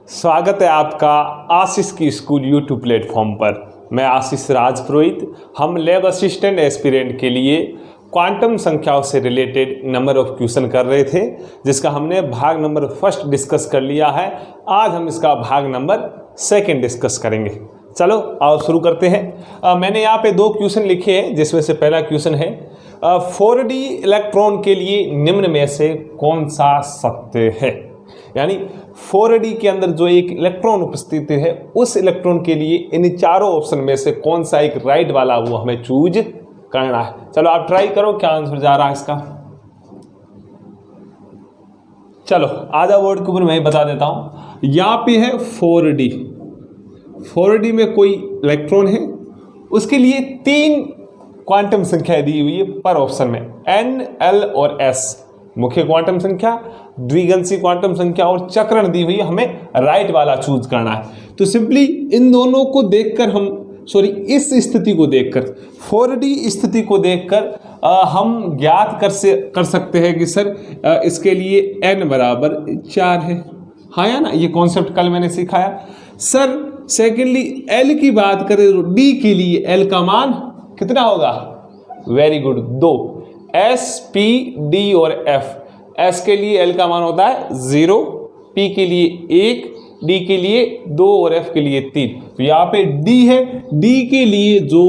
स्वागत है आपका आशीष की स्कूल यूट्यूब प्लेटफॉर्म पर। मैं आशीष राजपुरोहित। हम लैब असिस्टेंट एस्पिरेंट के लिए क्वांटम संख्याओं से रिलेटेड नंबर ऑफ क्वेश्चन कर रहे थे, जिसका हमने भाग नंबर फर्स्ट डिस्कस कर लिया है। आज हम इसका भाग नंबर सेकंड डिस्कस करेंगे। चलो आओ शुरू करते हैं। मैंने यहाँ पे दो क्वेश्चन लिखे हैं, जिसमें से पहला क्वेश्चन है 4D इलेक्ट्रॉन के लिए निम्न में से कौन सा सत्य है। यानी 4D के अंदर जो एक इलेक्ट्रॉन उपस्थित है, उस इलेक्ट्रॉन के लिए इन चारों ऑप्शन में से कौन सा एक राइट वाला वो हमें चूज करना है। चलो आप ट्राई करो क्या आंसर जा रहा है इसका। चलो आधा वर्ड के ऊपर मैं बता देता हूं। यहाँ पे है 4D। 4D में कोई इलेक्ट्रॉन है, उसके लिए 3 क्वांटम संख्या दी हुई है पर ऑप्शन में, N, L और S। मुख्य क्वांटम संख्या, द्विगंशी क्वांटम संख्या और चक्रण दी हुई है। हमें राइट वाला चूज करना है। तो सिंपली इन दोनों को देखकर इस स्थिति को देखकर 4D स्थिति को देखकर हम ज्ञात कर सकते हैं कि सर इसके लिए n बराबर 4 है। हाँ या ना, ये कॉन्सेप्ट कल मैंने सिखाया। सर सेकेंडली L की बात करें तो D के लिए L का मान कितना होगा? Very good, 2। S, P, D और F। S के लिए L का मान होता है 0, P के लिए 1, D के लिए 2 और F के लिए 3। तो यहाँ पे D है, D के लिए जो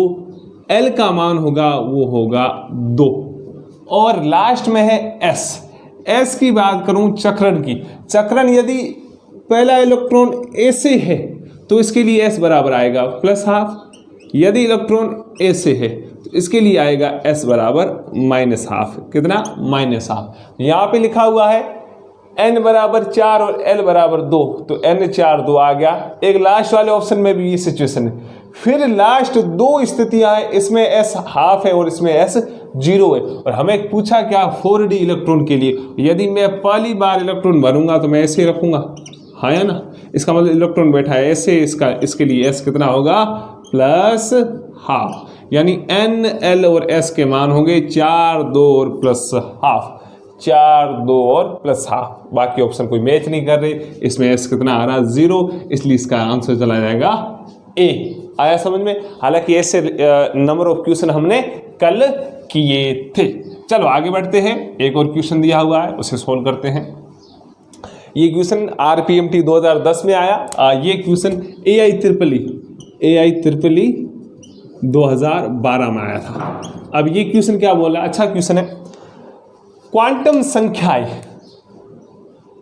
L का मान होगा वो होगा 2। और लास्ट में है S। S की बात करूं चक्रण की, चक्रण यदि पहला इलेक्ट्रॉन A से है तो इसके लिए S बराबर आएगा +12। यदि इलेक्ट्रॉन A से है तो इसके लिए आएगा S बराबर -12। कितना? -12। यहाँ पे लिखा हुआ है N बराबर 4 और L बराबर 2, तो N 4 2 आ गया। एक लास्ट वाले ऑप्शन में भी ये सिचुएशन है। फिर लास्ट 2 स्थितियां हैं, इसमें S ½ है और इसमें S 0 है। और हमें पूछा क्या 4D इलेक्ट्रॉन के लिए, यदि मैं पहली बार इलेक्ट्रॉन भरूंगा तो मैं ऐसे रखूंगा, हाँ या ना। इसका मतलब इलेक्ट्रॉन बैठा है ऐसे, इसके लिए S कितना होगा? +12। यानी N, L और S के मान होंगे 4, 2 और +12। 4, 2 और +12। बाकी ऑप्शन कोई मैच नहीं कर रहे। इसमें S कितना आ रहा? 0, इसलिए इसका आंसर चला जाएगा A। आया समझ में? हालांकि ऐसे नंबर ऑफ क्वेश्चन हमने कल किए थे। चलो आगे बढ़ते हैं। एक और क्वेश्चन दिया हुआ है, उसे सोल्व करते हैं। ये क्वेश्चन RPMT 2010 में आया। ये क्वेश्चन AIEEE 2012 में आया था। अब ये क्वेश्चन क्या बोला? अच्छा क्वेश्चन है। क्वांटम संख्याएं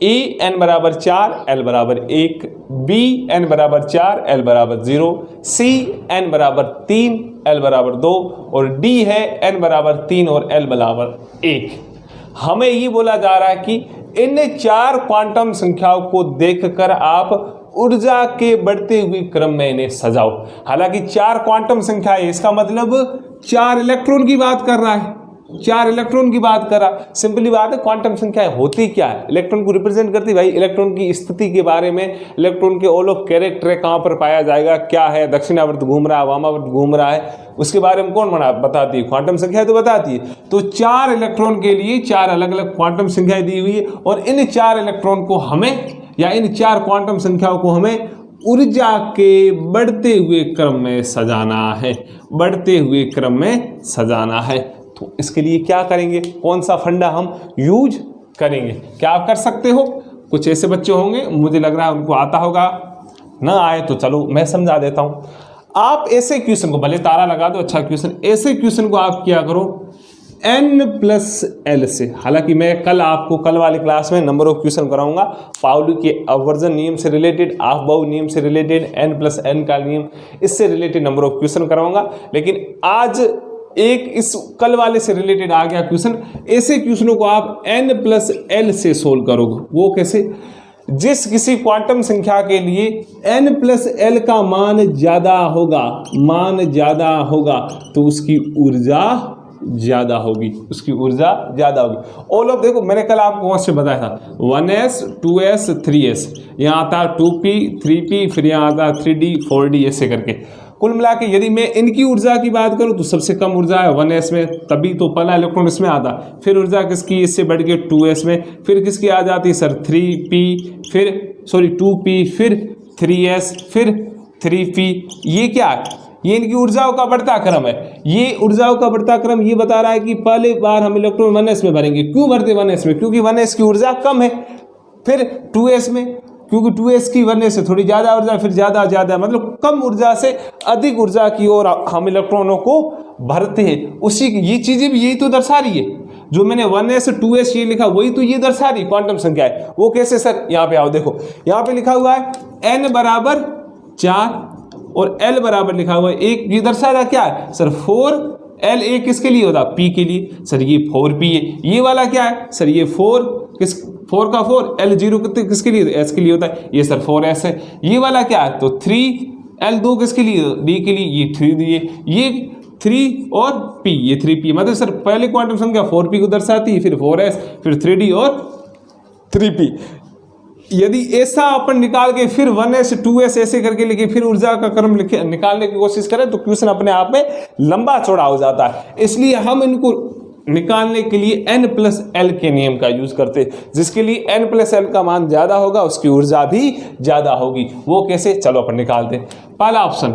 A n बराबर 4, L बराबर 1, B n बराबर 4, L बराबर 0, C n बराबर 3, L बराबर 2 और D है n बराबर 3 और L बराबर 1। हमें ये बोला जा रहा है कि इन 4 क्वांटम संख्याओं को देखकर आप ऊर्जा के बढ़ते हुए क्रम में इन्हें सजाओ। हालांकि 4 क्वांटम संख्या है, इसका मतलब 4 इलेक्ट्रॉन की बात कर रहा है। 4 इलेक्ट्रॉन की बात कर रहा। सिंपली बात है, क्वांटम संख्या होती क्या है? इलेक्ट्रॉन को रिप्रेजेंट करती भाई इलेक्ट्रॉन की स्थिति के बारे में, इलेक्ट्रॉन के ऑल ऑफ कैरेक्टर कहाँ पर पाया जाएगा, क्या है, दक्षिणावर्त घूम रहा है, वामावर्त घूम रहा है, उसके बारे में कौन बताती है? क्वांटम संख्या तो बताती है। तो 4 इलेक्ट्रॉन के लिए 4 अलग अलग क्वांटम संख्याएं दी हुई है, और इन 4 इलेक्ट्रॉन को हमें, या इन 4 क्वांटम संख्याओं को हमें ऊर्जा के बढ़ते हुए क्रम में सजाना है। बढ़ते हुए क्रम में सजाना है। तो इसके लिए क्या करेंगे? कौन सा फंडा हम यूज करेंगे? क्या आप कर सकते हो? कुछ ऐसे बच्चे होंगे, मुझे लग रहा है उनको आता होगा, ना आए तो चलो मैं समझा देता हूं। आप ऐसे क्वेश्चन को, भले तारा लगा दो, अच्छा क्वेश्चन, ऐसे क्वेश्चन को आप क्या करो N+L से। हालांकि मैं कल वाली क्लास में नंबर ऑफ क्वेश्चन कराऊंगा, पाउली के अवर्जन नियम से रिलेटेड, ऑफ-बाउ नियम से रिलेटेड, N+N का नियम, इससे रिलेटेड नंबर ऑफ क्वेश्चन कराऊंगा। लेकिन आज एक इस कल वाले से रिलेटेड आ गया क्वेश्चन। ऐसे क्वेश्चनों को आप N+L से सोल्व करोगे। वो कैसे? जिस किसी क्वांटम संख्या के लिए N+L का मान ज्यादा होगा तो उसकी ऊर्जा ज्यादा होगी, ऑल ऑफ, देखो मैंने कल आपको वहां से बताया था 1s 2s 3s, यहाँ आता 2p 3p, फिर यहाँ आता 3d 4d, ऐसे करके कुल मिला के यदि मैं इनकी ऊर्जा की बात करूं तो सबसे कम ऊर्जा है 1s में, तभी तो पहला इलेक्ट्रॉन इसमें आता। फिर ऊर्जा किसकी इससे बढ़ के 2s में, फिर किसकी आ जाती है सर 3p, फिर 2p, फिर 3s, फिर 3p। ये क्या है, ये इनकी ऊर्जाओं का बढ़ता क्रम है। ये ऊर्जाओं का बढ़ता क्रम ये बता रहा है कि पहले बार हम इलेक्ट्रॉन 1s में भरेंगे। क्यों भरते 1s में, क्योंकि 1s की ऊर्जा कम है। फिर 2s में, क्योंकि 2s की 1s से थोड़ी ज़्यादा ऊर्जा, फिर ज़्यादा मतलब कम ऊर्जा से अधिक ऊर्जा की ओर हम इलेक्ट्रॉनों को भरते हैं। उसी ये चीज़ें भी यही तो दर्शा रही है, जो मैंने 1s 2s ये लिखा वही तो ये दर्शा रही क्वांटम संख्या है। वो कैसे सर, यहाँ पे आओ देखो, यहाँ पे लिखा हुआ है n बराबर 4 और l बराबर लिखा हुआ है 1। ये दर्शा रहा क्या है सर 4l, a किसके लिए होता p के लिए, सर ये 4p है। ये वाला क्या है सर, ये 4 का 4, l0 किसके लिए, s के लिए होता है, ये सर 4s है। ये वाला क्या है तो 3l2 किसके लिए, d के लिए, ये 3 दिए, ये 3 और p, ये 3p। मतलब सर पहले क्वांटम संख्या 4p को दर्शाती है, फिर 4s, फिर 3d और 3p। यदि ऐसा अपन निकाल के फिर 1s 2s ऐसे करके लिखे, फिर ऊर्जा का क्रम निकालने की कोशिश करें तो क्वेश्चन अपने आप में लंबा चौड़ा हो जाता है। इसलिए हम इनको निकालने के लिए n+l के नियम का यूज करते हैं, जिसके लिए n+l का मान ज्यादा होगा उसकी ऊर्जा भी ज्यादा होगी। वो कैसे, चलो अपन निकालते हैं। पहला ऑप्शन,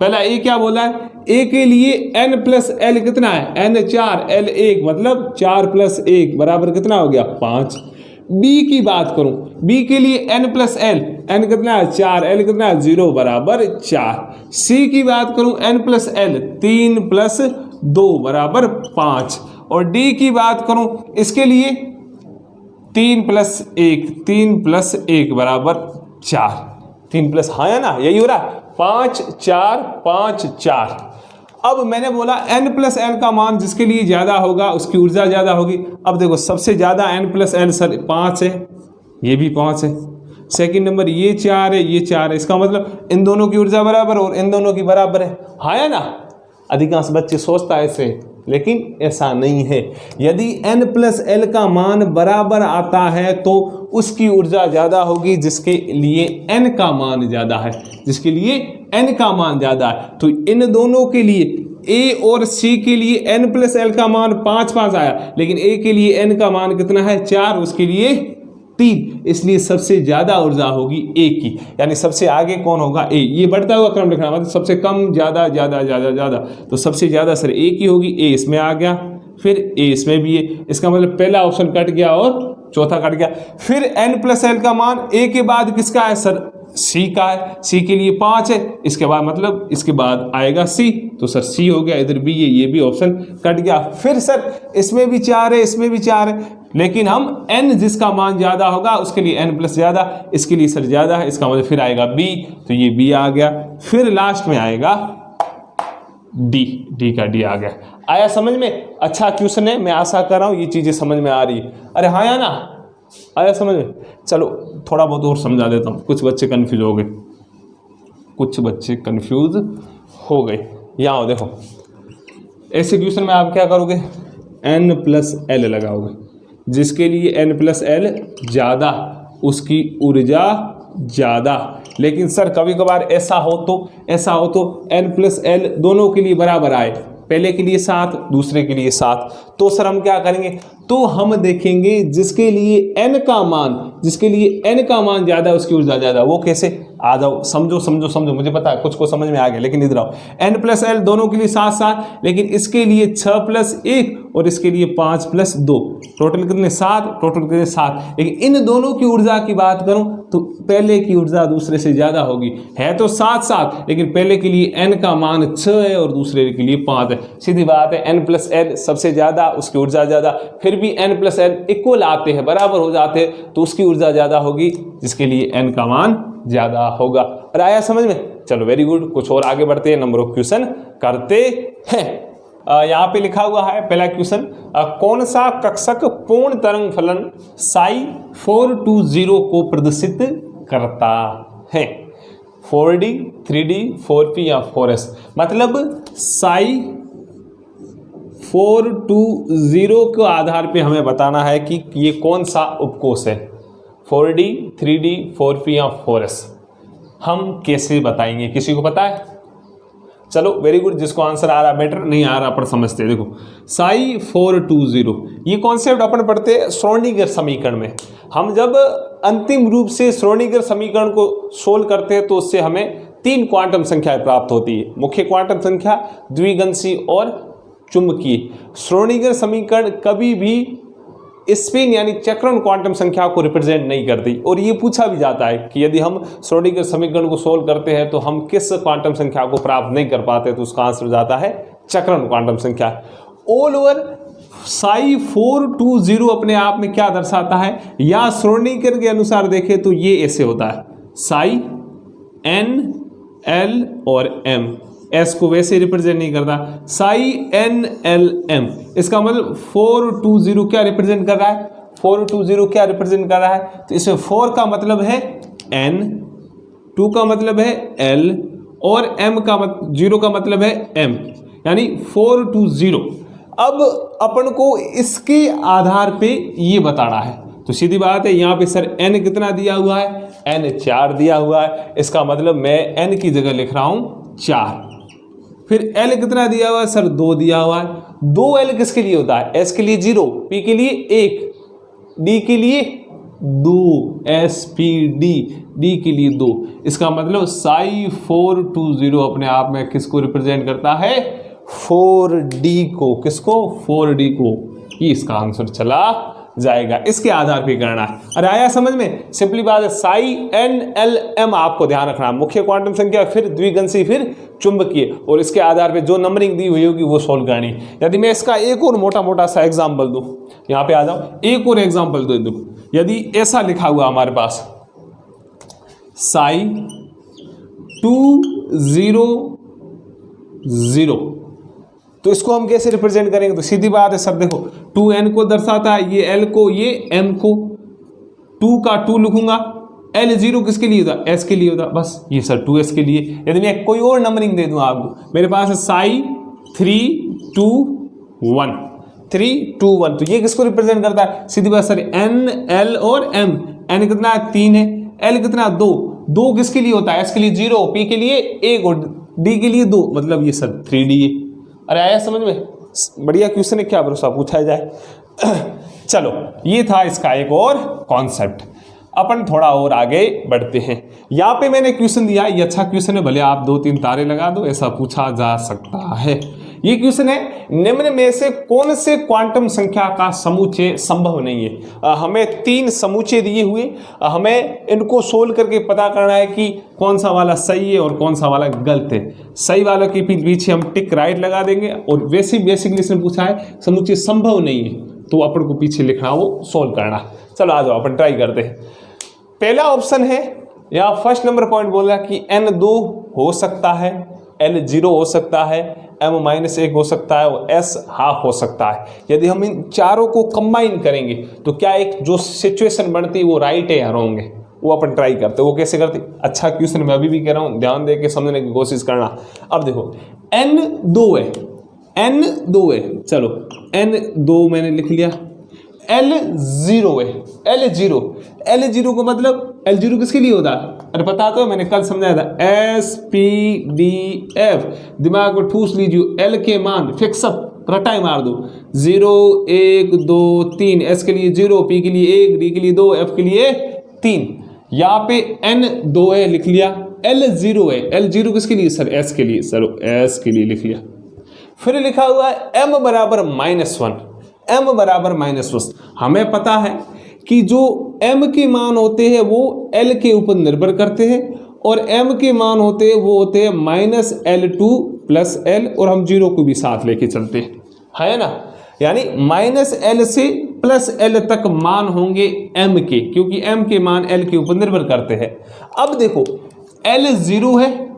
पहला ए क्या बोला है, ए के लिए n+l कितना है, n4 l1 मतलब 4 + 1 बराबर कितना हो गया 5। बी की बात करूं, बी के लिए n+l, n कितना है 4, l कितना है 0 बराबर 4। सी की बात करूं n+l 3 + 2 बराबर 5। और डी की बात करूं, इसके लिए 3 + 1 बराबर 4। 3 प्लस, हाँ है ना, यही हो रहा है 5 4 5 4। अब मैंने बोला n+l का मान जिसके लिए ज्यादा होगा उसकी ऊर्जा ज्यादा होगी। अब देखो सबसे ज्यादा n+l सर 5 है, ये भी 5 है। सेकंड नंबर ये 4 है, ये 4 है। इसका मतलब इन दोनों की ऊर्जा बराबर और इन दोनों की बराबर है, हाँ है ना। अधिकांश बच्चे सोचता है ऐसे, लेकिन ऐसा नहीं है। यदि n+l का मान बराबर आता है तो उसकी ऊर्जा ज्यादा होगी जिसके लिए n का मान ज्यादा है, जिसके लिए n का मान ज्यादा है। तो इन दोनों के लिए a और c के लिए n+l का मान 5 आया, लेकिन a के लिए n का मान कितना है 4, उसके लिए 3। इसलिए सबसे ज्यादा ऊर्जा होगी a की, यानी सबसे आगे कौन होगा a। ये बढ़ता हुआ क्रम लिखना, मतलब सबसे कम ज्यादा ज्यादा ज्यादा ज्यादा, तो सबसे ज्यादा सर a की होगी। a इसमें आ गया, फिर a इसमें भी है। इसका मतलब पहला ऑप्शन कट गया और चौथा कट गया। फिर n+l का मान a के बाद किसका है सर, c का है। c के लिए 5 है, इसके बाद मतलब इसके बाद आएगा c, तो सर c हो गया। इधर भी ये भी ऑप्शन कट गया। फिर सर इसमें भी 4 है, इसमें भी 4 है, लेकिन हम n जिसका मान ज्यादा होगा उसके लिए n+ ज्यादा, इसके लिए सर ज्यादा है, इसका मतलब फिर आएगा b, तो ये b आ गया। फिर लास्ट में आएगा d का d आ गया। आया समझ में? अच्छा क्वेश्चन है, मैं आशा कर रहा हूँ ये चीजें समझ में आ रही है। अरे हाँ या ना, आया समझ में? चलो थोड़ा बहुत और समझा देता हूँ, कुछ बच्चे कंफ्यूज हो गए, यहाँ देखो ऐसे क्वेश्चन में आप क्या करोगे, n+l लगाओगे, जिसके लिए n+l ज़्यादा उसकी ऊर्जा ज़्यादा। लेकिन सर कभी कभार ऐसा हो तो n+l दोनों के लिए बराबर आए, पहले के लिए 7 दूसरे के लिए 7, तो सर हम क्या करेंगे, तो हम देखेंगे जिसके लिए n का मान ज़्यादा उसकी ऊर्जा ज़्यादा। वो कैसे, आ जाओ समझो, मुझे पता है कुछ को समझ में आ गया, लेकिन इधर आओ। n+l दोनों के लिए 7, लेकिन इसके लिए 6 + 1 और इसके लिए 5 + 2, टोटल कितने 7, टोटल कितने 7। लेकिन इन दोनों की ऊर्जा की बात करूं तो पहले की ऊर्जा दूसरे से ज़्यादा होगी, है तो 7, लेकिन पहले के लिए n का मान 6 है और दूसरे के लिए 5 है। सीधी बात है, n+l सबसे ज़्यादा उसकी ऊर्जा ज़्यादा। फिर भी n+l इक्वल आते हैं, बराबर हो जाते हैं, तो उसकी ऊर्जा ज़्यादा होगी जिसके लिए n का मान ज़्यादा होगा। और आया समझ में? चलो वेरी गुड, कुछ और आगे बढ़ते हैं, नंबर ऑफ क्वेश्चन करते हैं। यहाँ पे लिखा हुआ है पहला क्वेश्चन, कौन सा कक्षक पूर्ण तरंग फलन ψ420 को प्रदर्शित करता है, 4D 3D 4P या 4S। मतलब ψ420 के आधार पे हमें बताना है कि ये कौन सा उपकोष है, 4D 3D 4P या 4S। हम कैसे बताएंगे, किसी को पता है? चलो वेरी गुड, जिसको आंसर आ रहा बेटर, नहीं आ रहा अपन समझते हैं। देखो साई 420, ये कॉन्सेप्ट अपन पढ़ते हैं श्रोडिंगर समीकरण में। हम जब अंतिम रूप से श्रोडिंगर समीकरण को सोल्व करते हैं तो उससे हमें 3 क्वांटम संख्याएं प्राप्त होती है, मुख्य क्वांटम संख्या, द्विगंशी और चुंबकीय। श्रोडिंगर समीकरण कभी भी स्पिन यानी चक्रण क्वांटम संख्या को रिप्रेजेंट नहीं करती, और ये पूछा भी जाता है कि यदि हम श्रोडिंगर समीकरण को सोल्व करते हैं तो हम किस क्वांटम संख्या को प्राप्त नहीं कर पाते, तो उसका आंसर जाता है चक्रण क्वांटम संख्या। ऑल ओवर साई 420 अपने आप में क्या दर्शाता है, या श्रोडिंगर के अनुसार देखें तो ये ऐसे होता है, साई n l और m, एस को वैसे रिप्रेजेंट नहीं करता, साई n l m, इसका मतलब 420 क्या रिप्रेजेंट कर रहा है, 420 क्या रिप्रेजेंट कर रहा है, तो इसमें 4 का मतलब है n, 2 का मतलब है l और m का 0 का मतलब है m, यानी 420। अब अपन को इसके आधार पे ये बताना है, तो सीधी बात है, यहाँ पे सर n कितना दिया हुआ है, n 4 दिया हुआ है, इसका मतलब मैं n की जगह लिख रहा हूँ 4। फिर L कितना दिया हुआ है सर, 2 दिया हुआ है। 2L किसके लिए होता है, S के लिए 0, P के लिए 1, D के लिए 2, SPD, D के लिए 2। इसका मतलब साई 420 अपने आप में किसको रिप्रेजेंट करता है, 4D को। किसको, 4D को। ये इसका आंसर चला जाएगा, इसके आधार पे करना है। अरे आया समझ में, सिंपली बात है, साई n l m आपको ध्यान रखना है, मुख्य क्वांटम संख्या, फिर द्विगंशी, फिर चुंबकीय, और इसके आधार पे जो नंबरिंग दी हुई होगी वो सोल्व करनी। यदि मैं इसका एक और मोटा मोटा सा एग्जाम्पल दूं, यहाँ पे आ जाओ, एक और एग्जाम्पल दे दूं। यदि ऐसा लिखा हुआ हमारे पास साई 200, तो इसको हम कैसे रिप्रेजेंट करेंगे, तो सीधी बात है सर, देखो 2n को दर्शाता है, ये l को, ये m को, 2 का 2 लिखूंगा, L0 किसके लिए होता, s के लिए होता, बस ये सर 2s के लिए। यदि मैं कोई और नंबरिंग दे दूं आपको, मेरे पास है साई 321, 321, तो ये किसको रिप्रेजेंट करता है, सीधी बात सर, n l और m, n कितना 3 है, l कितना 2, 2 किसके लिए होता है, s के लिए 0, p के लिए 1 और d के लिए 2, मतलब ये सर 3d है। अरे आया समझ में, बढ़िया क्वेश्चन है, क्या भरोसा पूछा जाए। चलो ये था इसका एक और कॉन्सेप्ट। अपन थोड़ा और आगे बढ़ते हैं। यहाँ पे मैंने क्वेश्चन दिया, ये अच्छा क्वेश्चन है, भले आप 2-3 तारे लगा दो, ऐसा पूछा जा सकता है। ये क्वेश्चन है, निम्न में से कौन से क्वांटम संख्या का समुच्चय संभव नहीं है। हमें 3 समुच्चय दिए हुए, हमें इनको सोल्व करके पता करना है कि कौन सा वाला सही है और कौन सा वाला गलत है। सही वाला के पीछे हम टिक राइट लगा देंगे, और वैसे बेसिकली इसने पूछा है समुच्चय संभव नहीं है, तो अपन को पीछे लिखना, वो सोल्व करना। चलो आ जाओ अपन ट्राई करते हैं। पहला ऑप्शन है, यहाँ फर्स्ट नंबर पॉइंट बोल रहा है कि n2 हो सकता है, L0 हो सकता है, m-1 हो सकता है और s हाफ हो सकता है। यदि हम इन चारों को कंबाइन करेंगे तो क्या एक जो सिचुएशन बनती है वो राइट है या रॉन्ग है, वो अपन ट्राई करते हैं। वो कैसे करते, अच्छा क्वेश्चन मैं अभी भी कह रहा हूँ, ध्यान दे के समझने की कोशिश करना। अब देखो n2 है, n2 है, चलो n2 मैंने लिख लिया, L0 है, L0 को मतलब L0 किसके लिए होता है, अरे पता तो मैंने कल समझाया था, SPDF, दिमाग में ठूस लीजिए, L के मान फिक्स अप रटाई मार दो, 0 1 2 3, S के लिए 0, P के लिए 1, D के लिए 2, F के लिए 3। यहाँ पे N2 है लिख लिया, L0 है, L0 किसके लिए सर, S के लिए, सर S के लिए लिख लिया। फिर लिखा हुआ है m बराबर -1, m बराबर -1। हमें पता है कि जो m के मान होते हैं वो l के ऊपर निर्भर करते हैं, और m के मान होते हैं वो होते हैं -L2 + L, और हम 0 को भी साथ लेके चलते हैं, है ना, यानी -L से +L तक मान होंगे m के, क्योंकि m के मान l के ऊपर निर्भर करते हैं। अब देखो L 0 है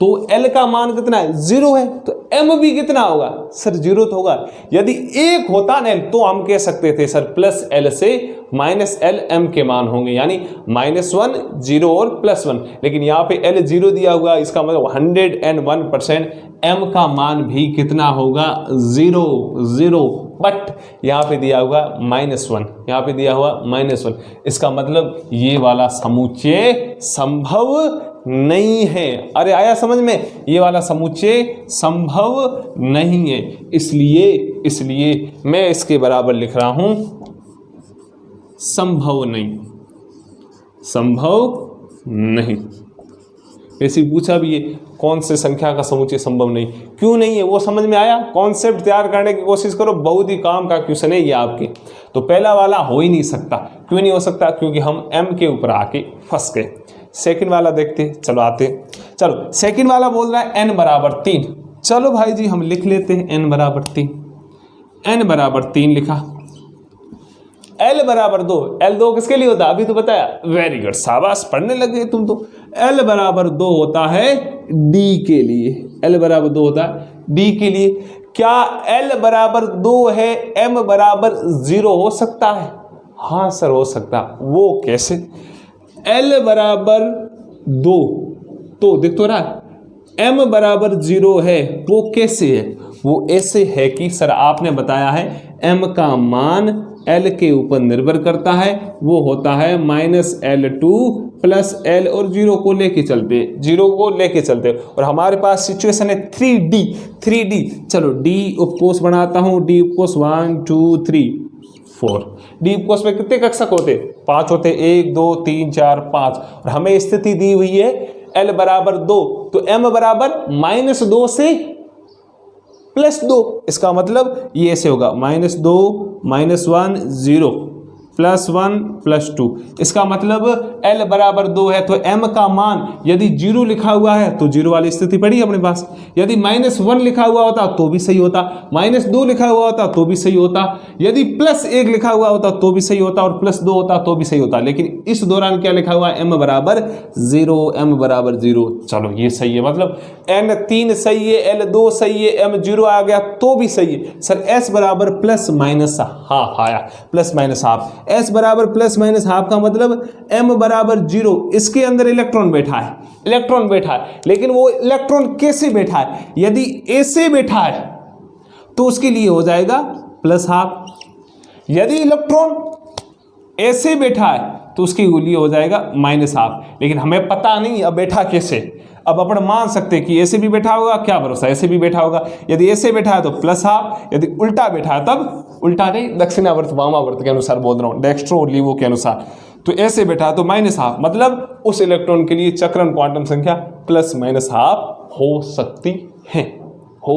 तो L का मान कितना है, 0 है, तो M भी कितना होगा सर, 0 तो होगा। यदि 1 होता ना तो हम कह सकते थे सर +L से -L M के मान होंगे, यानी -1 0 और +1, लेकिन यहाँ पे L 0 दिया हुआ, इसका मतलब 101% M का मान भी कितना होगा, 0, बट यहाँ पे दिया हुआ -1, यहाँ पे दिया हुआ -1, इसका मतलब ये वाला समुच्चय संभव नहीं है। अरे आया समझ में, ये वाला समुच्चय संभव नहीं है, इसलिए मैं इसके बराबर लिख रहा हूं संभव नहीं, संभव नहीं। ऐसे पूछा भी है कौन से संख्या का समुच्चय संभव नहीं, क्यों नहीं है वो समझ में आया। कॉन्सेप्ट तैयार करने की कोशिश करो, बहुत ही काम का क्वेश्चन है ये आपके। तो पहला वाला हो ही नहीं सकता, क्यों नहीं हो सकता, क्योंकि हम m के ऊपर आके फंस गए। सेकंड वाला देखते, चलो आते, चलो सेकंड वाला बोल रहा है n बराबर 3। चलो भाई जी हम लिख लेते हैं n बराबर 3, n बराबर 3 लिखा। L बराबर 2, L 2 किसके लिए होता है अभी तो बताया, वेरी गुड, शाबाश, पढ़ने लग गए तुम तो। L बराबर 2 होता है D के लिए, L बराबर 2 होता है D के लिए। क्या L बराबर 2 है M बराबर 0 हो सकता है? हाँ सर हो सकता। वो कैसे? L बराबर 2 तो देख तो रहा M बराबर 0 है, वो कैसे है? वो ऐसे है कि सर आपने बताया है M का मान L के ऊपर निर्भर करता है, वो होता है -L2 प्लस L और 0 को लेके चलते, और हमारे पास सिचुएशन है 3D। चलो D उपकोष बनाता हूँ, D उपकोष 1 2 3 4। D उपकोष में कितने कक्षक होते? 5 होते, 1 2 3 4 5। और हमें स्थिति दी हुई है L बराबर 2, तो M बराबर -2 से +2। इसका मतलब ये ऐसे होगा -2 -1 0 +1 +2। इसका मतलब L बराबर 2 है, तो M का मान यदि 0 लिखा हुआ है तो 0 वाली स्थिति पड़ी अपने पास, यदि -1 लिखा हुआ होता तो भी सही होता, -2 लिखा हुआ होता तो भी सही होता, यदि +1 लिखा हुआ होता तो भी सही होता, और +2 होता तो भी सही होता। लेकिन इस दौरान क्या लिखा हुआ है? M बराबर 0, M बराबर 0। चलो ये सही है, मतलब N3 सही है, L2 सही है, M0 आ गया तो भी सही है। सर S बराबर +-हाफ आया, +-हाफ। S बराबर +-हाफ का मतलब M बराबर 0, इसके अंदर इलेक्ट्रॉन बैठा है, लेकिन वो इलेक्ट्रॉन कैसे बैठा है? यदि ऐसे बैठा है तो उसके लिए हो जाएगा +-हाफ, यदि इलेक्ट्रॉन ऐसे बैठा है तो उसके लिए हो जाएगा -हाफ। लेकिन हमें पता नहीं अब बैठा कैसे। अब अपन मान सकते हैं कि ऐसे भी बैठा होगा, क्या भरोसा, ऐसे भी बैठा होगा। यदि ऐसे बैठा है तो +-हाफ, यदि उल्टा बैठा है तब, उल्टा नहीं दक्षिणावर्त वामावर्त के अनुसार बोल रहा हूँ, डेक्स्ट्रो लीवो के अनुसार, तो ऐसे बैठा है तो -हाफ, मतलब उस इलेक्ट्रॉन के लिए चक्रण क्वांटम संख्या +-हाफ हो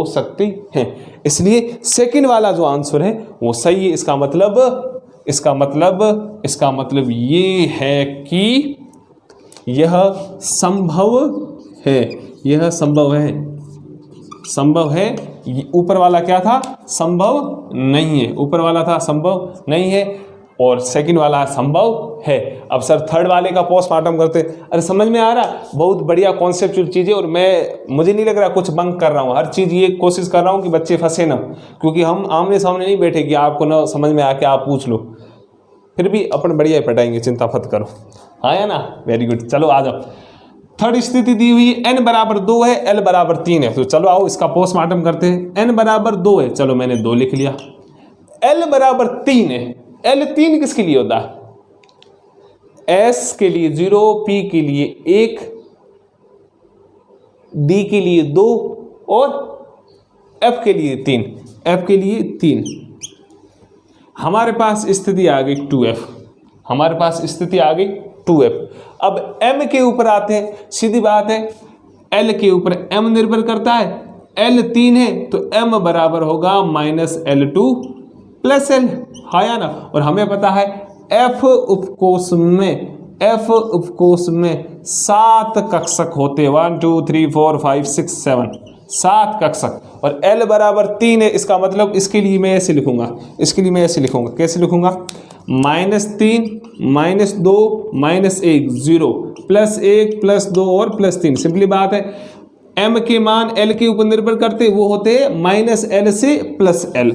सकती है। इसलिए सेकंड वाला जो आंसर है वो सही है। इसका मतलब ये है कि यह संभव है। ऊपर वाला क्या था? संभव नहीं है। ऊपर वाला था संभव नहीं है, और सेकंड वाला संभव है। अब सर थर्ड वाले का पोस्टमार्टम करते। अरे समझ में आ रहा? बहुत बढ़िया कॉन्सेप्चुअल चीज़ है, और मुझे नहीं लग रहा कुछ बंक कर रहा हूँ। हर चीज़ ये कोशिश कर रहा हूँ कि बच्चे फंसे ना, क्योंकि हम आमने सामने नहीं बैठे कि आपको ना समझ में आके आप पूछ लो, फिर भी अपन बढ़िया ही पढ़ाएंगे, चिंता मत करो। हाँ या ना? Very good. चलो आ जाओ। थर्ड स्थिति दी हुई है, n बराबर 2 है, L बराबर 3 है। तो चलो आओ इसका पोस्टमार्टम करते हैं। n बराबर 2 है, चलो मैंने 2 लिख लिया। L बराबर 3 है, L3 किसके लिए होता है? S के लिए 0, P के लिए 1, D के लिए 2 और F के लिए 3। हमारे पास स्थिति आ गई 2F। अब M के ऊपर आते हैं, सीधी बात है, L के ऊपर M निर्भर करता है, L 3 है तो M बराबर होगा -L2 + L, हाँ या ना? और हमें पता है F उपकोष में 7 कक्षक होते, 1 2 3 4 5 6 7, 7 कक्षक, और L बराबर 3 है। इसका मतलब इसके लिए मैं ऐसे लिखूंगा, कैसे लिखूंगा? -3 -2 -1 0 +1 +2 और +3। सिंपली बात है, M के मान L के ऊपर निर्भर करते, वो होते हैं -L से +L।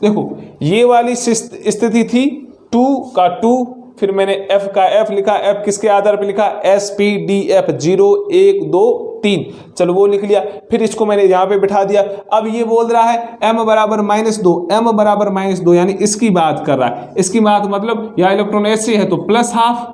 देखो ये वाली स्थिति थी 2 का 2, फिर मैंने F का F लिखा। F किसके आधार पर लिखा? SPDF 0 1 2 3। चलो वो लिख लिया, फिर इसको मैंने यहाँ पे बिठा दिया। अब ये बोल रहा है M बराबर -2, यानी इसकी बात कर रहा है। इसकी बात मतलब यहाँ इलेक्ट्रॉन ऐसे है तो +-हाफ,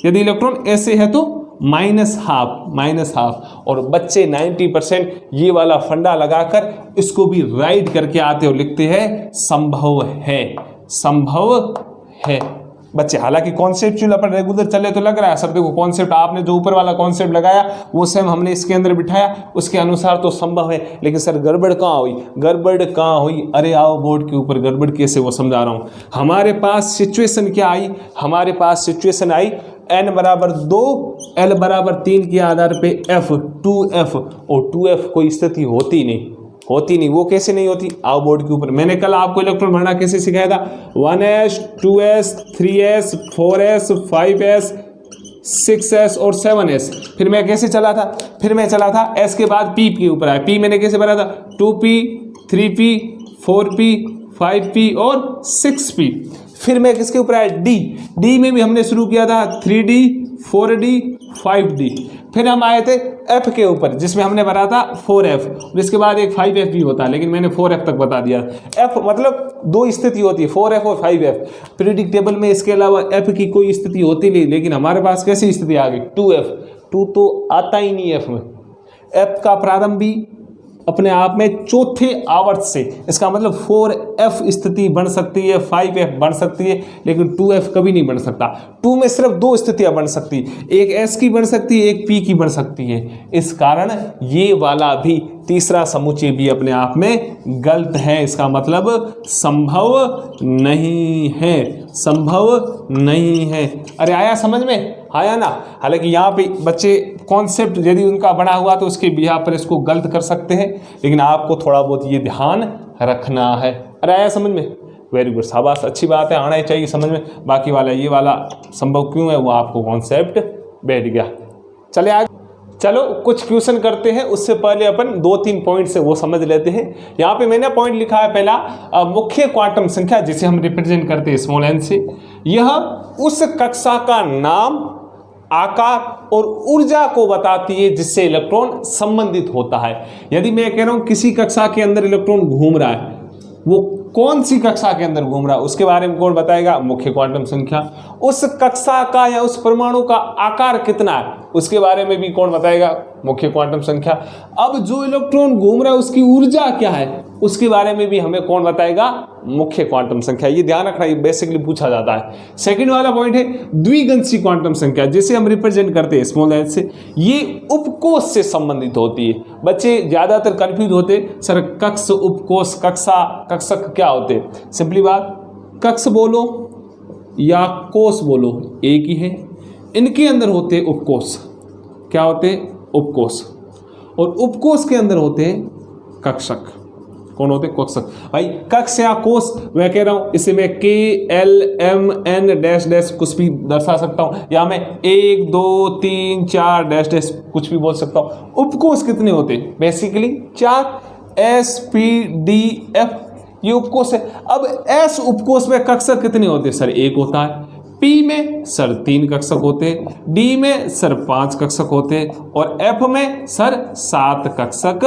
यदि इलेक्ट्रॉन ऐसे है तो -12 और बच्चे 90% ये वाला फंडा लगाकर इसको भी राइट करके आते और लिखते हैं संभव है बच्चे। हालांकि कॉन्सेप्चुअल अपन रेगुलर चले तो लग रहा है सर, देखो कॉन्सेप्ट आपने जो ऊपर वाला कॉन्सेप्ट लगाया वो सेम हमने इसके अंदर बिठाया, उसके अनुसार तो संभव है, लेकिन सर गड़बड़ कहाँ हुई? अरे आओ बोर्ड के ऊपर गड़बड़ कैसे वो समझा रहा हूँ। हमारे पास सिचुएशन क्या आई? हमारे पास सिचुएशन आई n बराबर 2 l बराबर 3 के आधार पे f 2f, और 2f कोई स्थिति होती नहीं। वो कैसे नहीं होती? आओ बोर्ड के ऊपर। मैंने कल आपको इलेक्ट्रॉन भरना कैसे सिखाया था? 1s 2s 3s 4s 5s 6s और 7s। फिर मैं कैसे चला था? s के बाद p के ऊपर आया। p मैंने कैसे भरा था? 2p 3p 4p 5p और 6p। फिर मैं किसके ऊपर आया? d में भी हमने शुरू किया था 3d 4d 5d। फिर हम आए थे f के ऊपर जिसमें हमने भरा था 4f, जिसके बाद एक 5f भी होता है, लेकिन मैंने 4f तक बता दिया। f मतलब दो स्थिति होती है, 4f और 5f। प्रीडिक्ट टेबल में इसके अलावा f की कोई स्थिति होती नहीं, लेकिन हमारे पास कैसी स्थिति आ गई? 2f। 2 तो आता ही नहीं f में। f का प्रारंभ भी अपने आप में चौथे आवर्त से, इसका मतलब 4f स्थिति बन सकती है, 5f बन सकती है, लेकिन 2f कभी नहीं बन सकता। 2 में सिर्फ दो स्थितियां बन सकती है, एक s की बन सकती है, एक p की बन सकती है। इस कारण ये वाला भी तीसरा समुच्चय भी अपने आप में गलत है। इसका मतलब संभव नहीं है। अरे आया समझ में? आया ना? हालांकि यहाँ पे बच्चे कॉन्सेप्ट यदि उनका बना हुआ तो उसके बिहार पर इसको गलत कर सकते हैं, लेकिन आपको थोड़ा बहुत ये ध्यान रखना है। अरे आया समझ में? वेरी गुड, शाबाश, अच्छी बात है, आना ही चाहिए समझ में। बाकी वाला ये वाला संभव क्यों है वो आपको कॉन्सेप्ट बैठ गया। चले आगे, चलो कुछ क्वेश्चन करते हैं, उससे पहले अपन 2-3 पॉइंट से वो समझ लेते हैं। यहाँ पे मैंने पॉइंट लिखा है पहला, मुख्य क्वांटम संख्या जिसे हम रिप्रेजेंट करते हैं स्मॉल n से, यह उस कक्षा का नाम, आकार और ऊर्जा को बताती है जिससे इलेक्ट्रॉन संबंधित होता है। यदि मैं कह रहा हूं किसी कक्षा के अंदर इलेक्ट्रॉन घूम रहा है, वो कौन सी कक्षा के अंदर घूम रहा है उसके बारे में कौन बताएगा? मुख्य क्वांटम संख्या। उस कक्षा का या उस परमाणु का आकार कितना है उसके बारे में भी कौन बताएगा? मुख्य क्वांटम संख्या। अब जो इलेक्ट्रॉन घूम रहा है उसकी ऊर्जा क्या है उसके बारे में भी हमें कौन बताएगा? मुख्य क्वांटम संख्या। ये ध्यान रखना, ये बेसिकली पूछा जाता है। सेकंड वाला पॉइंट है द्विगंशी क्वांटम संख्या जिसे हम रिप्रेजेंट करते हैं स्मॉल n से। ये उपकोष से संबंधित होती है। बच्चे ज्यादातर कंफ्यूज होते, सर कक्ष, उपकोष, कक्षा, कक्षक क्या होते? सिंपली बात, कक्ष बोलो या कोष बोलो एक ही है। इनके अंदर होते उपकोष। क्या होते? उपकोष। और उपकोष के अंदर होते हैं कक्षक। कौन होते? कक्षक। भाई कक्ष या कोष मैं कह रहा हूं, इसे मैं K L M N dash dash कुछ भी दर्शा सकता हूं, या मैं 1 2 3 4 डैश डैश कुछ भी बोल सकता हूं। उपकोष कितने होते? Basically 4, S P D F ये उपकोष है। अब S उपकोष में कक्षक कितने होते? सर 1 होता है। P में सर 3 कक्षक होते हैं, D में सर 5 कक्षक होते हैं, और F में सर 7 कक्षक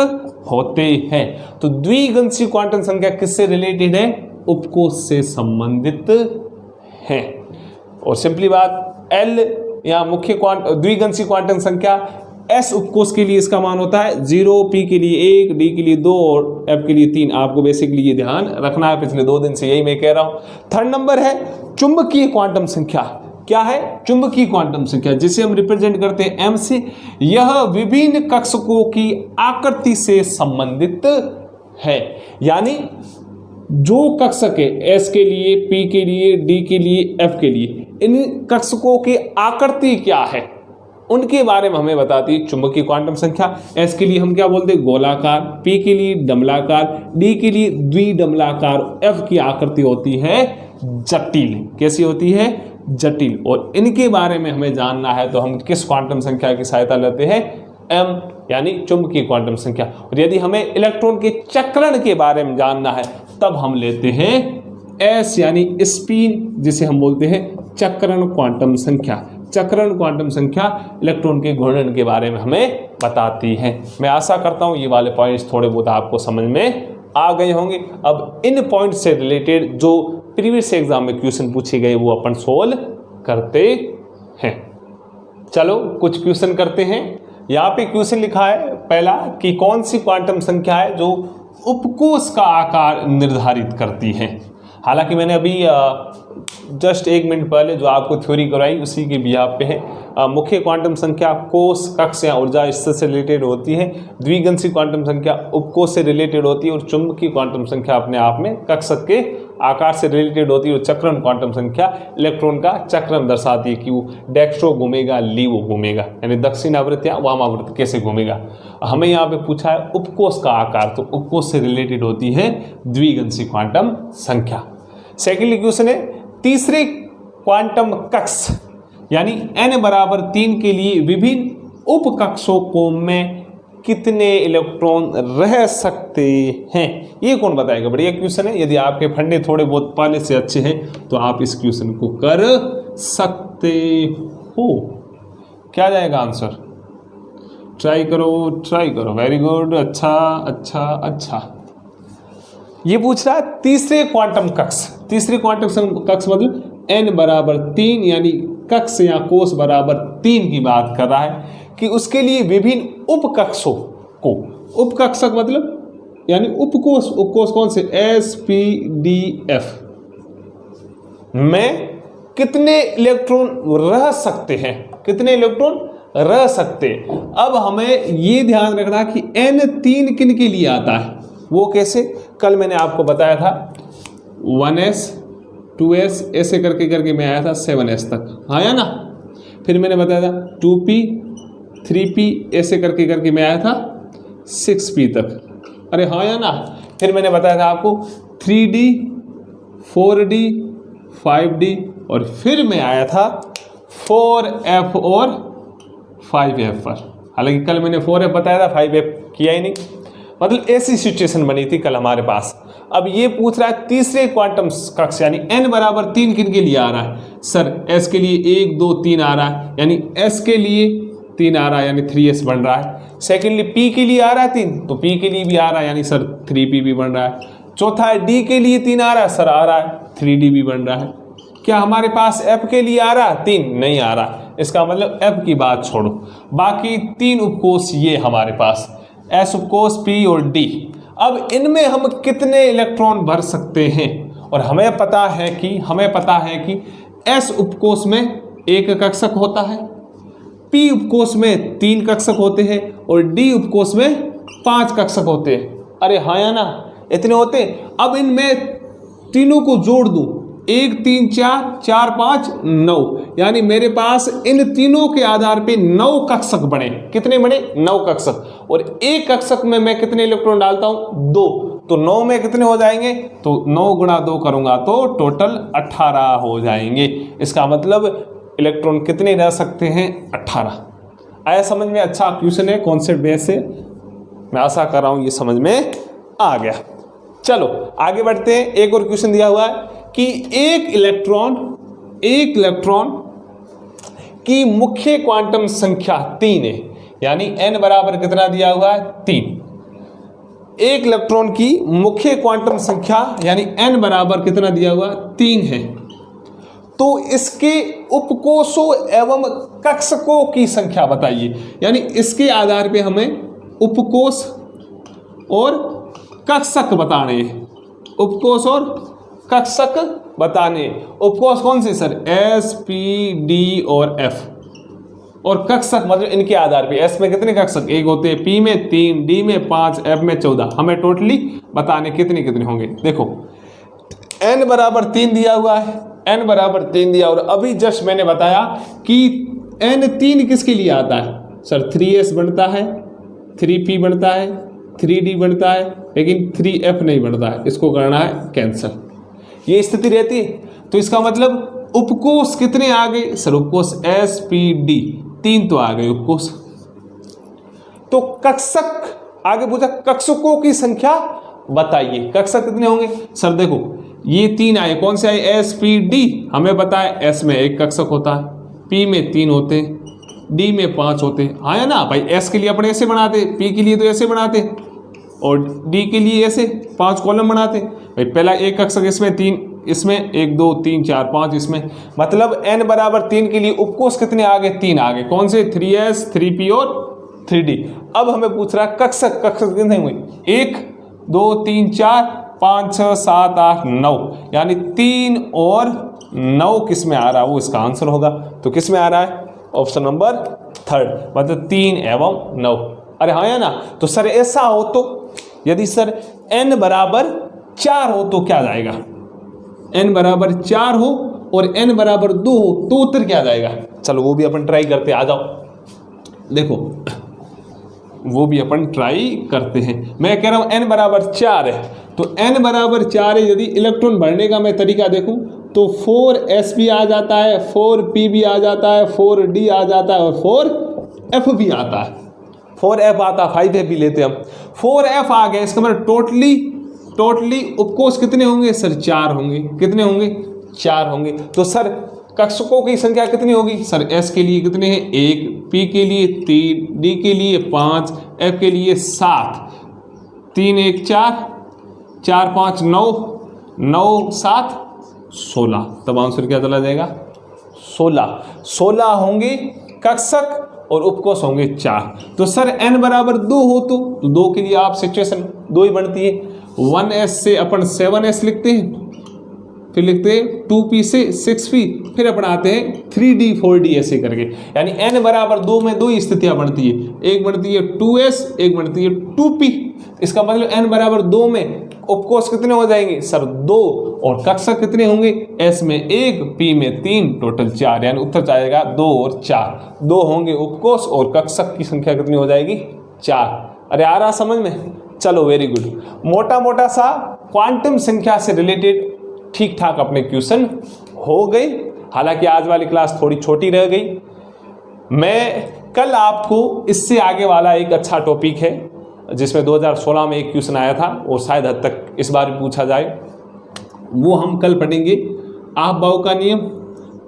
होते हैं। तो द्विगंशी क्वांटम संख्या किससे रिलेटेड है? उपकोष से संबंधित है। और सिंपली बात, L या मुख्य द्विगंशी क्वांटम संख्या S उपकोष के लिए इसका मान होता है 0, P के लिए 1, D के लिए 2 और F के लिए 3। आपको बेसिकली ये ध्यान रखना है, पिछले 2 दिन से यही मैं कह रहा हूं। थर्ड नंबर है चुंबकीय क्वांटम संख्या। क्या है? चुंबकीय क्वांटम संख्या जिसे हम रिप्रेजेंट करते हैं M से। यह विभिन्न कक्षकों की आकृति से संबंधित है। यानी जो कक्षक है S के लिए, P के लिए, D के लिए, F के लिए, इन कक्षकों की आकृति क्या है उनके बारे में हमें बताती है चुंबकीय क्वांटम संख्या। S के लिए हम क्या बोलते हैं? गोलाकार, P के लिए डमलाकार, D के लिए द्विडमलाकार, F की आकृति होती है जटिल। कैसी होती है? जटिल। और इनके बारे में हमें जानना है तो हम किस क्वांटम संख्या की सहायता लेते हैं? M यानी चुंबकीय क्वांटम संख्या। और यदि हमें इलेक्ट्रॉन के चक्रण के बारे में जानना है तब हम लेते हैं S यानी स्पिन, जिसे हम बोलते हैं चक्रण क्वांटम संख्या। चक्रण क्वांटम संख्या इलेक्ट्रॉन के घूर्णन के बारे में हमें बताती है। मैं आशा करता हूं ये वाले पॉइंट्स थोड़े बहुत आपको समझ में आ गए होंगे। अब इन पॉइंट से रिलेटेड जो प्रीवियस एग्जाम में क्वेश्चन पूछे गए वो अपन सोल्व करते हैं। चलो कुछ क्वेश्चन करते हैं। यहाँ पे क्वेश्चन लिखा है पहला कि कौन सी क्वांटम संख्या है जो उपकोष का आकार निर्धारित करती है। हालांकि मैंने अभी जस्ट 1 मिनट पहले जो आपको थ्योरी कराई उसी के बिहाफ पे है। मुख्य क्वांटम संख्या कोष, कक्ष या ऊर्जा स्तर से रिलेटेड होती है। द्विगंशी क्वांटम संख्या उपकोष से रिलेटेड होती है और चुंबकीय क्वांटम संख्या अपने आप में कक्षक के आकार से रिलेटेड होती है। और चक्रण क्वांटम संख्या इलेक्ट्रॉन का चक्रण दर्शाती है कि वो डेक्स्ट्रो घूमेगा, लीवो घूमेगा, यानी दक्षिणावर्त या वामावर्त कैसे घूमेगा। हमें यहाँ पे पूछा है उपकोष का आकार, तो उपकोष से रिलेटेड होती है द्विगंशी क्वांटम संख्या। सेकेंड क्वेश्चन है तीसरे क्वांटम कक्ष यानी n बराबर 3 के लिए विभिन्न उपकक्षों में कितने इलेक्ट्रॉन रह सकते हैं, ये कौन बताएगा। बढ़िया क्वेश्चन है। यदि आपके फंडे थोड़े बहुत पहले से अच्छे हैं तो आप इस क्वेश्चन को कर सकते हो। क्या जाएगा आंसर, ट्राई करो। वेरी गुड, अच्छा। ये पूछ रहा है तीसरे क्वांटम कक्ष मतलब n बराबर 3 यानी कक्ष या कोष बराबर 3 की बात कर रहा है कि उसके लिए विभिन्न उपकक्षों को, उपकक्षक मतलब यानी उपकोष कौन से, SPDF में कितने इलेक्ट्रॉन रह सकते हैं, अब हमें ये ध्यान रखना कि N3 किन के लिए आता है, वो कैसे। कल मैंने आपको बताया था 1s 2s ऐसे करके मैं आया था 7s तक, आया ना। फिर मैंने बताया था 2p 3p ऐसे करके मैं आया था 6p तक, अरे हाँ या ना। फिर मैंने बताया था आपको 3d 4d 5d और फिर मैं आया था 4f और 5f पर। हालांकि कल मैंने 4f बताया था, 5f किया ही नहीं, मतलब ऐसी सिचुएशन बनी थी कल हमारे पास। अब ये पूछ रहा है तीसरे क्वांटम कक्ष यानी n बराबर 3 किन के लिए आ रहा है। सर s के लिए 1 2 3 आ रहा है, यानी s के लिए 3 आ रहा है, यानी 3s बन रहा है। सेकेंडली p के लिए आ रहा है 3, तो p के लिए भी आ रहा है, यानी सर 3p भी बन रहा है। चौथा है d के लिए 3 आ रहा है, सर आ रहा है 3d भी बन रहा है। क्या हमारे पास f के लिए आ रहा है 3, नहीं आ रहा। इसका मतलब f की बात छोड़ो, बाकी 3 उपकोष ये हमारे पास s उपकोष, p और d। अब इनमें हम कितने इलेक्ट्रॉन भर सकते हैं, और हमें पता है कि s उपकोष में 1 कक्षक होता है, p उपकोष में 3 कक्षक होते हैं और d उपकोष में 5 कक्षक होते हैं। अरे हाँ या ना, इतने होते हैं। अब इनमें तीनों को जोड़ दूं, 1 3 4 4 5 9, यानी मेरे पास इन तीनों के आधार पे 9 कक्षक बने। कितने बने, 9 कक्षक। और एक कक्षक में मैं कितने इलेक्ट्रॉन डालता हूं, 2, तो 9 में कितने हो जाएंगे, तो 9 गुणा 2 करूंगा तो टोटल 18 हो जाएंगे। इसका मतलब इलेक्ट्रॉन कितने रह सकते हैं, 18। आया समझ में। अच्छा क्वेश्चन है, कॉन्सेप्ट बेस से मैं आशा कर रहा हूं ये समझ में आ गया। चलो आगे बढ़ते हैं। एक और क्वेश्चन दिया हुआ है कि एक इलेक्ट्रॉन की मुख्य क्वांटम संख्या 3 है, यानी n बराबर कितना दिया हुआ है, 3। एक इलेक्ट्रॉन की मुख्य क्वांटम संख्या यानी n बराबर कितना दिया हुआ, 3 है। तो इसके उपकोषों एवं कक्षकों की संख्या बताइए, यानी इसके आधार पे हमें उपकोष और कक्षक बताने, उपकोष और कक्षक बताने। उपकोष कौन से सर, S P D और F, और कक्षक मतलब इनके आधार पे S में कितने कक्षक, 1 होते हैं, P में 3, D में 5, F में 14। हमें टोटली बताने कितने कितने होंगे। देखो n बराबर 3 दिया हुआ है, n बराबर 3 दिया, और अभी जस्ट मैंने बताया कि n3 किसके लिए आता है, सर 3s बनता है, 3p बनता है, 3d बनता है, लेकिन 3f नहीं बनता है, इसको करना है कैंसिल। ये स्थिति रहती है। तो इसका मतलब उपकोष कितने आ गए, सर उपकोष S P D 3 तो आ गए उपकोष। तो कक्षक आगे पूछा, कक्षकों की संख्या बताइए, कक्षक कितने होंगे। सर देखो ये 3 आए, कौन से आए, S P D, हमें पता है S में 1 कक्षक होता है, P में 3 होते हैं, D में 5 होते हैं, आया ना भाई। S के लिए अपने ऐसे बनाते, P के लिए तो ऐसे बनाते, और D के लिए ऐसे 5 कॉलम बनाते भाई। पहला 1 कक्षक इसमें 3 इसमें 1 2 3 4 5 इसमें, मतलब n बराबर 3 के लिए उपकोष कितने आ गए? 3 आ गए। कौन से? 3s 3p और 3d। अब हमें पूछ रहा है कक्षक, कक्षक कितने हुए? 1 2 3 4 5 6 7 8 9, यानी 3 और 9 किस में आ रहा है? वो इसका आंसर होगा। तो किस में आ रहा है? ऑप्शन नंबर 3, मतलब 3 एवं 9। अरे हाँ या ना? तो सर ऐसा हो तो, यदि सर n बराबर 4 हो तो क्या जाएगा? n बराबर 4 हो और n बराबर 2 हो तो उत्तर क्या जाएगा? चलो वो भी अपन ट्राई करते, आ जाओ। देखो वो भी अपन ट्राई करते हैं। मैं कह रहा हूं n बराबर 4 है, तो n बराबर 4 है, यदि इलेक्ट्रॉन भरने का मैं तरीका देखूं तो 4s भी आ जाता है, 4p भी आ जाता है, 4d आ जाता है और 4f भी आता है। 4f आता है, 5f भी लेते हैं हम। 4f आ गया, इसका मतलब टोटली उपकोष कितने होंगे सर? 4 होंगे। कितने होंगे? 4 होंगे। तो सर कक्षकों की संख्या कितनी होगी सर? s के लिए कितने हैं? 1, p के लिए 3, d के लिए 5, f के लिए 7, 3 1 4, 4 5 9, 9 7 16। तब आंसर क्या चला जाएगा? 16 होंगे कक्षक और उपकोष होंगे 4। तो सर n बराबर 2 हो तो 2 के लिए आप सिचुएशन 2 ही बनती है। 1s से अपन 7s लिखते हैं, फिर लिखते हैं 2p से 6p, फिर अपन आते हैं 3d 4d ऐसे करके। यानी n बराबर 2 में 2 ही स्थितियां बनती है, एक बनती है 2s, एक बनती है 2p। इसका मतलब n बराबर 2 में उपकोष कितने हो जाएंगे सर? 2, और कक्षक कितने होंगे? s में 1, p में 3, टोटल 4, यानी उत्तर जाएगा 2 और 4। 2 होंगे उपकोष और कक्षक की संख्या कितनी हो जाएगी? 4। अरे आ रहा समझ में? चलो वेरी गुड। मोटा मोटा सा क्वांटम संख्या से रिलेटेड ठीक ठाक अपने क्वेश्चन हो गए। हालांकि आज वाली क्लास थोड़ी छोटी रह गई। मैं कल आपको इससे आगे वाला एक अच्छा टॉपिक है जिसमें 2016 में एक क्वेश्चन आया था और शायद हद तक इस बार भी पूछा जाए, वो हम कल पढ़ेंगे। ऑफ-बाउ का नियम,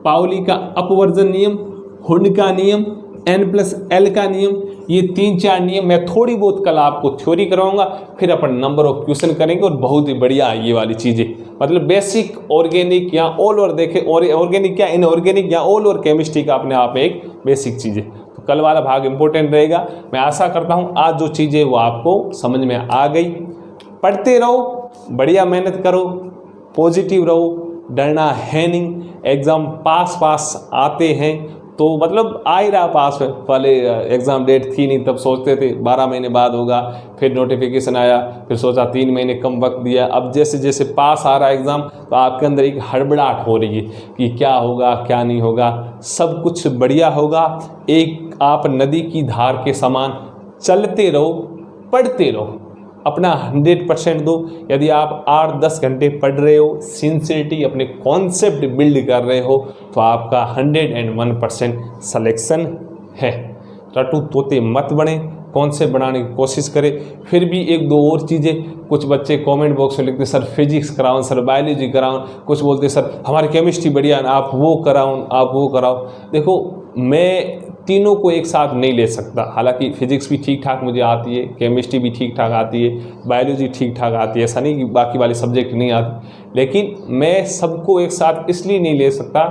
पाउली का अपवर्जन नियम, हुंड का नियम, n+l का नियम, ये 3-4 नियम मैं थोड़ी बहुत कल आपको थ्योरी कराऊंगा, फिर अपन नंबर ऑफ क्वेश्चन करेंगे। और बहुत ही बढ़िया ये वाली चीज़ें, मतलब बेसिक ऑर्गेनिक या ऑल ओवर देखे, और ऑर्गेनिक या इनऑर्गेनिक या ऑल ओवर केमिस्ट्री का अपने आप में एक बेसिक चीज़ है। तो कल वाला भाग इंपॉर्टेंट रहेगा। मैं आशा करता हूँ आज जो चीज़ें वो आपको समझ में आ गई। पढ़ते रहो, बढ़िया मेहनत करो, पॉजिटिव रहो, डरना है नहीं। एग्ज़ाम पास आते हैं तो मतलब आ ही रहा पास में। पहले एग्ज़ाम डेट थी नहीं, तब सोचते थे 12 महीने बाद होगा, फिर नोटिफिकेशन आया, फिर सोचा 3 महीने कम वक्त दिया। अब जैसे जैसे पास आ रहा है एग्ज़ाम तो आपके अंदर एक हड़बड़ाहट हो रही है कि क्या होगा क्या नहीं होगा। सब कुछ बढ़िया होगा। एक आप नदी की धार के समान चलते रहो, पढ़ते रहो, अपना 100% दो। यदि आप 8-10 घंटे पढ़ रहे हो, सिंसियरिटी अपने कॉन्सेप्ट बिल्ड कर रहे हो, तो आपका 101% सिलेक्शन है। रटू तोते मत बने, कॉन्सेप्ट बनाने की कोशिश करें। फिर भी 1-2 और चीज़ें, कुछ बच्चे कमेंट बॉक्स में लिखते सर फिजिक्स कराओ, सर बायोलॉजी कराओ, कुछ बोलते सर हमारी केमिस्ट्री बढ़िया है, आप वो कराओ, आप वो कराओ। देखो मैं तीनों को एक साथ नहीं ले सकता। हालांकि फिजिक्स भी ठीक ठाक मुझे आती है, केमिस्ट्री भी ठीक ठाक आती है, बायोलॉजी ठीक ठाक आती है, ऐसा नहीं कि बाकी वाले सब्जेक्ट नहीं आते, लेकिन मैं सबको एक साथ इसलिए नहीं ले सकता।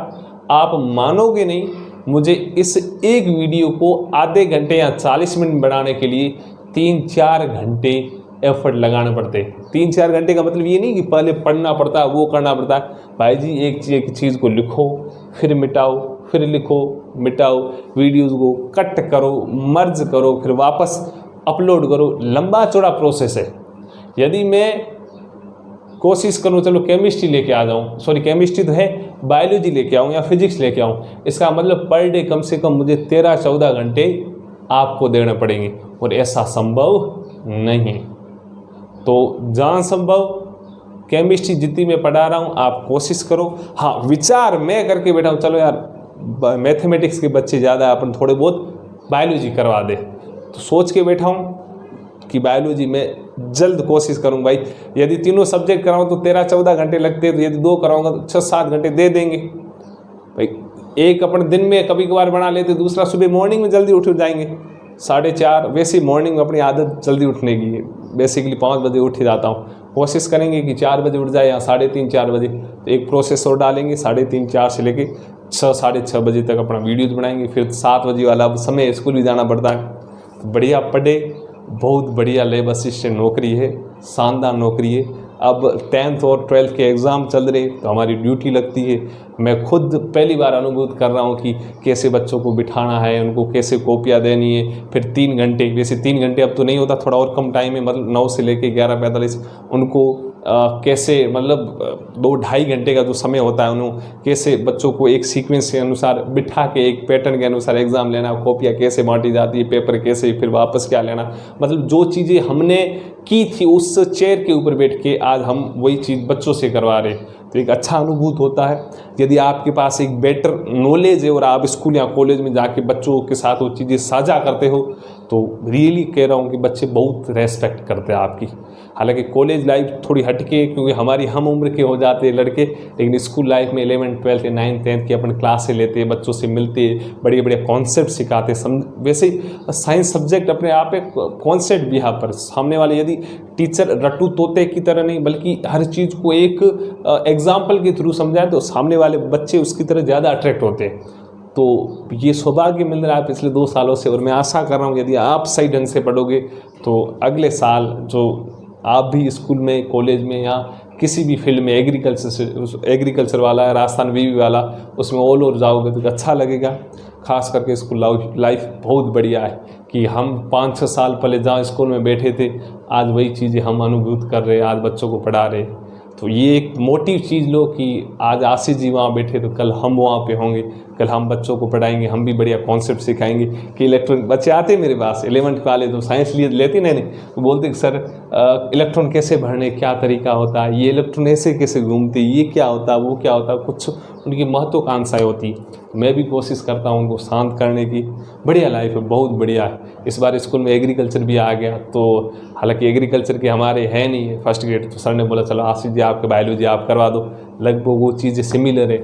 आप मानोगे नहीं, मुझे इस एक वीडियो को आधे घंटे या 40 मिनट बनाने के लिए 3-4 घंटे एफर्ट लगाने पड़ते हैं। 3-4 घंटे का मतलब ये नहीं कि पहले पढ़ना पड़ता है, वो करना पड़ता है। भाई जी एक चीज़ को लिखो, फिर मिटाओ, फिर लिखो, मिटाओ, वीडियोस को कट करो, मर्ज करो, फिर वापस अपलोड करो। लंबा चौड़ा प्रोसेस है। यदि मैं कोशिश करूँ चलो केमिस्ट्री लेके आ जाऊँ, सॉरी केमिस्ट्री तो है, बायोलॉजी लेके आऊँ या फिजिक्स लेके आऊँ, इसका मतलब पर डे कम से कम मुझे 13-14 घंटे आपको देने पड़ेंगे, और ऐसा संभव नहीं। तो जहाँ संभव केमिस्ट्री जितनी मैं पढ़ा रहा हूँ आप कोशिश करो। हाँ, विचार मैं करके बैठा हूँ चलो यार मैथमेटिक्स के बच्चे ज़्यादा, अपन थोड़े बहुत बायोलॉजी करवा दे, तो सोच के बैठा हूँ कि बायोलॉजी में जल्द कोशिश करूँ। भाई यदि तीनों सब्जेक्ट कराऊँ तो 13-14 घंटे लगते हैं, तो यदि 2 कराऊँगा तो 6-7 घंटे दे देंगे। भाई एक अपन दिन में कभी कभार बना लेते, दूसरा सुबह मॉर्निंग में जल्दी उठ जाएंगे 4:30। वैसे मॉर्निंग में अपनी आदत जल्दी उठने की है, बेसिकली 5 बजे उठ ही जाता हूँ, कोशिश करेंगे कि 4 बजे उठ जाए या 3:30 4 बजे, तो एक प्रोसेसर डालेंगे 3:30 4 से लेके 6 साढ़े 6 बजे तक अपना वीडियोज बनाएंगे। फिर 7 बजे वाला अब समय स्कूल भी जाना पड़ता है, तो बढ़िया पढ़े, बहुत बढ़िया लैब असिस्टेंट नौकरी है, शानदार नौकरी है। अब 10th और 12th के एग्ज़ाम चल रहे, तो हमारी ड्यूटी लगती है। मैं खुद पहली बार अनुभव कर रहा हूँ कि कैसे बच्चों को बिठाना है, उनको कैसे कॉपियाँ देनी है। फिर 3 घंटे, वैसे 3 घंटे अब तो नहीं होता, थोड़ा और कम टाइम है, मतलब 9 से लेके 11:45 उनको कैसे, मतलब 2-2.5 घंटे का जो समय होता है, उन्होंने कैसे बच्चों को एक सीक्वेंस के अनुसार बिठा के एक पैटर्न के अनुसार एग्ज़ाम लेना, कॉपियाँ कैसे बांटी जाती है, पेपर कैसे, फिर वापस क्या लेना, मतलब जो चीज़ें हमने की थी उस चेयर के ऊपर बैठ के आज हम वही चीज़ बच्चों से करवा रहे, तो एक अच्छा अनुभूत होता है। यदि आपके पास एक बेटर नॉलेज है और आप स्कूल या कॉलेज में जाके बच्चों के साथ वो चीज़ें साझा करते हो, तो रियली कह रहा हूँ कि बच्चे बहुत रेस्पेक्ट करते हैं आपकी। हालांकि कॉलेज लाइफ थोड़ी हटके, क्योंकि हमारी हम उम्र के हो जाते हैं लड़के, लेकिन स्कूल लाइफ में 11th 12th 9th 10th की अपन क्लासें लेते हैं, बच्चों से मिलते, बड़े बड़े कॉन्सेप्ट सिखाते। वैसे साइंस सब्जेक्ट अपने आप एक कॉन्सेप्ट भी यहाँ पर सामने वाले, यदि टीचर रट्टू तोते की तरह नहीं बल्कि हर चीज़ को एक एग्जाम्पल के थ्रू समझाए, तो सामने वाले बच्चे उसकी तरह ज़्यादा अट्रैक्ट होते हैं। तो ये सौभाग्य मिल रहा है पिछले 2 सालों से, और मैं आशा कर रहा हूँ यदि आप सही ढंग से पढ़ोगे तो अगले साल जो आप भी स्कूल में, कॉलेज में या किसी भी फील्ड में, एग्रीकल्चर वाला, राजस्थान वीवी वाला, उसमें ऑल ओवर जाओगे तो अच्छा लगेगा। खास करके स्कूल लाइफ बहुत बढ़िया है कि हम 5-6 साल पहले जहाँ स्कूल में बैठे थे, आज वही चीज़ें हम अनुभूत कर रहे हैं, आज बच्चों को पढ़ा रहे। तो ये एक मोटिव चीज़ लो कि आज आशीष जी वहाँ बैठे तो कल हम वहाँ पे होंगे, कल हम बच्चों को पढ़ाएंगे, हम भी बढ़िया कॉन्सेप्ट सिखाएंगे। कि इलेक्ट्रॉन बच्चे आते मेरे पास 11th वाले, तो साइंस लिए लेते नहीं, तो बोलते कि सर इलेक्ट्रॉन कैसे भरने, क्या तरीका होता है, ये इलेक्ट्रॉन ऐसे कैसे घूमते, ये क्या होता है, वो क्या होता है, कुछ उनकी महत्वाकांक्षाएँ होती। मैं भी कोशिश करता हूँ उनको शांत करने की। बढ़िया लाइफ है, बहुत बढ़िया है। इस बार स्कूल में एग्रीकल्चर भी आ गया, तो हालांकि एग्रीकल्चर के हमारे है नहीं है फर्स्ट ग्रेड, तो सर ने बोला चलो आशीष जी आपके बायोलॉजी आप करवा दो, लगभग वो चीज़ें सिमिलर है।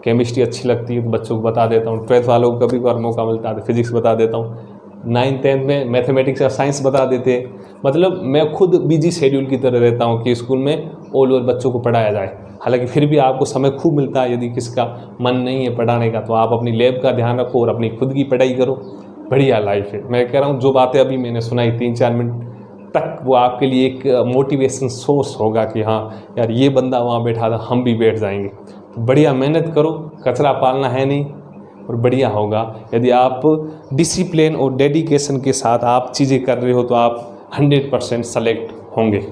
केमिस्ट्री अच्छी लगती है तो बच्चों को बता देता हूँ, 12th वालों को कभी कभार मौका मिलता है फिजिक्स बता देता हूँ, 9th 10th में मैथमेटिक्स या साइंस बता देते हैं। मतलब मैं खुद बिजी शेड्यूल की तरह रहता हूँ कि स्कूल में ऑल ओवर बच्चों को पढ़ाया जाए। हालांकि फिर भी आपको समय खूब मिलता है, यदि किसका मन नहीं है पढ़ाने का तो आप अपनी लैब का ध्यान रखो और अपनी खुद की पढ़ाई करो। बढ़िया लाइफ है। मैं कह रहा हूँ जो बातें अभी मैंने सुनाई 3-4 मिनट तक, वो आपके लिए एक मोटिवेशन सोर्स होगा कि हाँ यार ये बंदा वहाँ बैठा था, हम भी बैठ जाएंगे। तो बढ़िया मेहनत करो, कचरा पालना है नहीं, और बढ़िया होगा। यदि आप डिसिप्लिन और डेडिकेशन के साथ आप चीज़ें कर रहे हो तो आप 100% सेलेक्ट होंगे।